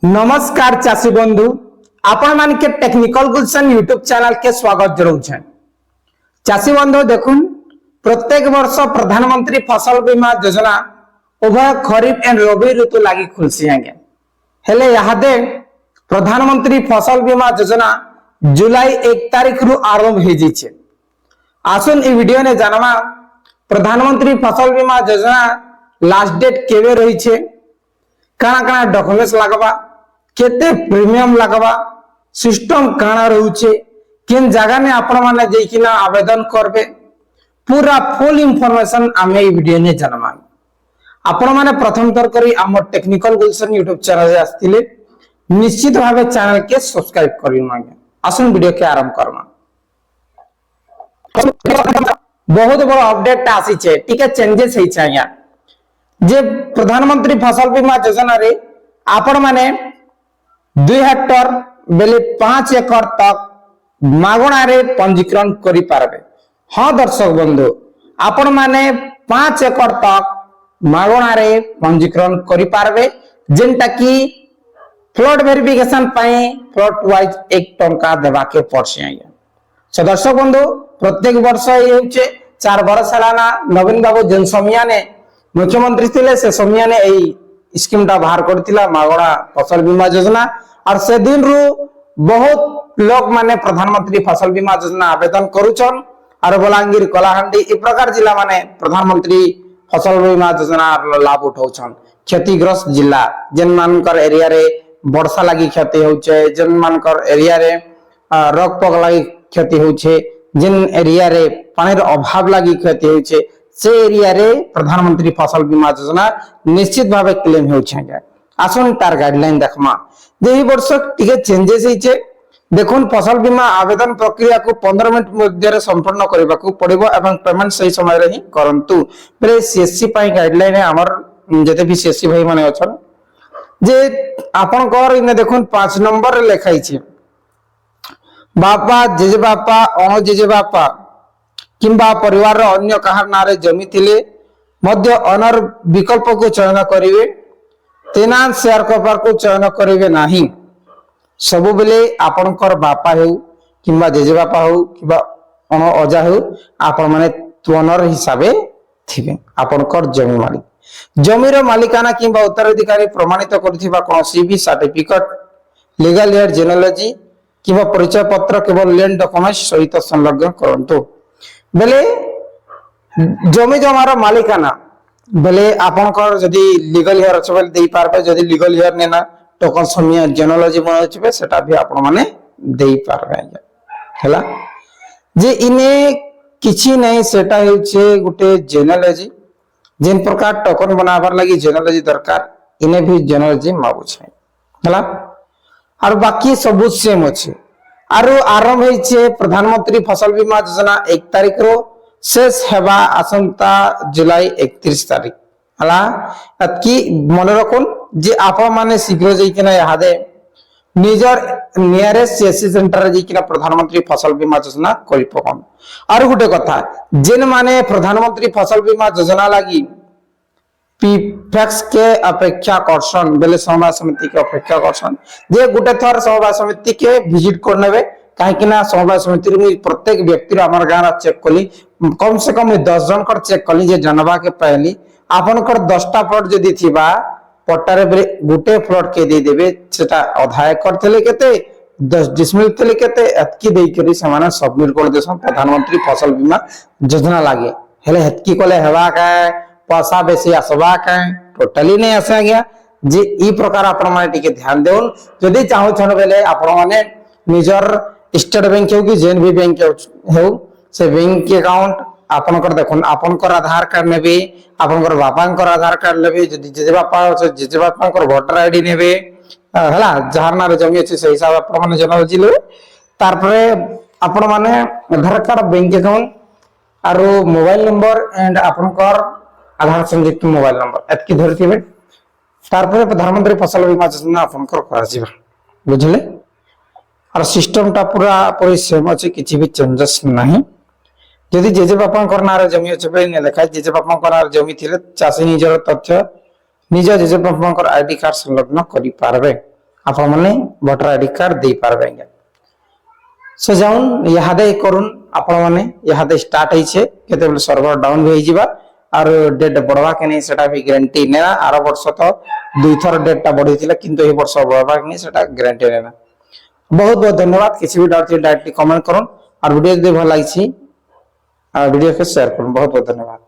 नमस्कार चाषी बंधु आपण मान के टेक्निकल गुलशन यूट्यूब चैनल के स्वागत जरूर चाषी बंधु देखुन प्रत्येक वर्ष प्रधानमंत्री फसल बीमा योजना उभय खरीफ एंड रबी ऋतु लगी खुलसी आगे हेले यादे प्रधानमंत्री फसल बीमा योजना जुलाई 1 तारीख रु आरंभ हो जाइए। आसुन ई वीडियो ने जानवा प्रधानमंत्री फसल बीमा योजना लास्ट डेट केवे रही छे, काना काना डॉक्यूमेंट्स लगवा, केते प्रीमियम लगवा, सिस्टम काना रहउछे, किन जगह ने आपण माने जेकिना आवेदन करबे, पूरा फुल इंफॉर्मेशन आमे ई वीडियो ने जानवा। आपण माने प्रथम तर करी हमर टेक्निकल गुलशन यूट्यूब चैनल रे आस्तिले निश्चित भावे चैनल के सब्सक्राइब करियो मागे। आसन वीडियो के आरंभ करमा। बहुत बड़ा अपडेट आसी छे, ठीक है, चेंजेस होई छे या जे प्रधानमंत्री फसल बीमा योजना रे आपण माने 2 हेक्टर बेले 5 एकड़ तक मागणा रे पंजीकरण करि पारबे। हां दर्शक बंधु, आपण माने 5 एकड़ तक मागणा रे पंजीकरण करि पारबे, जेंटा की प्लॉट वेरिफिकेशन पाई प्लॉट वाइज 1 टंका देबा के पड़छे आया। सो दर्शक बंधु, प्रत्येक वर्ष ये होचे 4 वर्ष सालाना नवीन बाबू जन समिया ने मुख्यमंत्री थे से समिया ने स्कीम टा बाहर करथिला मागणा फसल बीमा योजना, और से दिन रु बहुत लोग माने प्रधानमंत्री फसल बीमा योजना आवेदन करूछन, और बलांगीर कलाहांडी इ प्रकार जिला माने प्रधानमंत्री फसल बीमा योजना लाभ उठाउछन। क्षतिग्रस्त जिला जेन मानकर एरिया रे वर्षा लागि क्षति होउछे, जेन मानकर एरिया रे रोग पोक लागि क्षति होउछे, जेन एरिया रे पानीर अभाव लागि क्षति होउछे, से एरिया रे प्रधानमंत्री फसल बीमा योजना निश्चित भावे क्लेम हो छे। आसन तार गाइडलाइन देखमा जे ही वर्ष टिके चेंजेस हिचे। देखुन फसल बीमा आवेदन प्रक्रिया को 15 मिनिट मध्य रे संपूर्ण करबा को पड़िबो एवं पेमेंट सही समय रे ही करंतु। प्रे सीएससी पाई गाइडलाइन हमर जते भी सीएससी भाई माने अछन जे आपन कर इने देखुन 5 नंबर रे लिखाई छे बापा जेजे बापा अण जेजे बापा किंबा परिवार अन्य कहार नारे जमी थिले मध्य अनर विकल्प को चयन करिवे, तेनान शेयर कपर को चयन करिवे नाही। सब बेले आपनकर बापा हेउ किंबा जेजे बापा हो किंबा अण अजा हेउ आपन माने त्वनर हिसाबे थिबे। आपनकर जमी मालिक जमीर मालिकाना किंबा उत्तराधिकारी प्रमाणित करथिबा कोनसी भी सर्टिफिकेट लीगल एड जेनोलॉजी किंबा परिचय पत्र केवल लैंड डॉक्यूमेंट्स सहित संलग्न करंतु। बेले जमी जमार मालिकाना बेले आपनकर जदी लीगल हेयर अछि बेले देई पारबे, जदी लीगल हेयर नेना टोकन समिया जेनोलॉजी मन अछि सेटा भी आपण माने देई पारबे हैला। जे इने किछि नै सेटा होचे गुटे जेनोलॉजी, जेन प्रकार टोकन बनाबार लागि जेनोलॉजी दरकार इने भी जेनोलॉजी मागु छै हैला। और बाकी सब सेम अछि। आरो आरंभ होइछे प्रधानमंत्री फसल बीमा योजना 1 तारीख रो शेष हेबा आसंता जुलाई 31 तारीख हला। अतकी मन रखुन जे आपा माने शीघ्र जइकिना यादे निजर नियरेस्ट सीएससी सेंटर जइकिना प्रधानमंत्री फसल बीमा योजना करि पकन। और गुटे कथा जेन माने प्रधानमंत्री फसल बीमा योजना लागि पीफेक्स के अपेक्षा करसन बेले समवाय समिति के अपेक्षा करसन जे गुटे थर समवाय समिति के विजिट कर नेबे। काहे कि ना समवाय समिति रे प्रत्येक व्यक्ति रो हमर गाना चेक कली, कम से कम 10 जन कर चेक कली जे जनबा के पहली आपनकर 10टा प्लॉट जदी थिबा पट्टारे गुटे प्लॉट के दे देबे सेटा अधाय करथले केते 10 डिसमिल थले केते एतकी देई करी समान सबमिट कर देसन प्रधानमंत्री फसल बीमा योजना लागे। हेले एतकी कोले हेबा का पैसा बेसी आसबा का टोटली नहीं आसे गया जे ई प्रकार आपण माने टिके ध्यान देउन। जदी चाहू छन बेले आपण माने निजर स्टेट बैंक हो कि जेन भी बैंक हो से बैंक के अकाउंट आपनकर देखुन आपनकर आधार कार्ड नेबे, आपनकर बापांकर आधार कार्ड लेबे, जदी जेजे बापा हो जेजे बापांकर वोटर आईडी नेबे हला। जहार नारे जमी अछि से हिसाब आपण माने जेनोलॉजी लेबे। तार परे आपण माने आधार कार्ड बैंक अकाउंट और मोबाइल नंबर एंड आपनकर आधार संयुक्त मोबाइल नंबर एतकी धरथिबे। तारपरे प्रधानमंत्री फसल बीमा योजना आपनकर करजिबा बुझले। और सिस्टम टा पूरा पूरी सेम अछि, किछि भी चेंजेस नाही। जदि जेजे बापांकर नारे जमी अछि बे ने लेखा जेजे बापांकर नारे जमी थिले चासी निजर तथ्य निज जेजे बापांकर आईडी कार्ड संलग्न करि पारबे। आपण माने वोटर आईडी कार्ड दे पारबे सो जाउन यहादे करून आपण माने यहादे स्टार्ट होइछे केते बेले सर्वर डाउन होई जिबा और डेट बढ़वा के नहीं सेटा भी गारंटी नेना आर वर्ष तो दुई थर डेट बढ़ी थिला किंतु ए वर्ष बढ़वा के नहीं सेटा गारंटी नेना बहुत बहुत धन्यवाद किसी भी डाउट डायरेक्टली कमेंट करूँ और वीडियो यदि भल लगी वीडियो को शेयर करूँ बहुत बहुत धन्यवाद।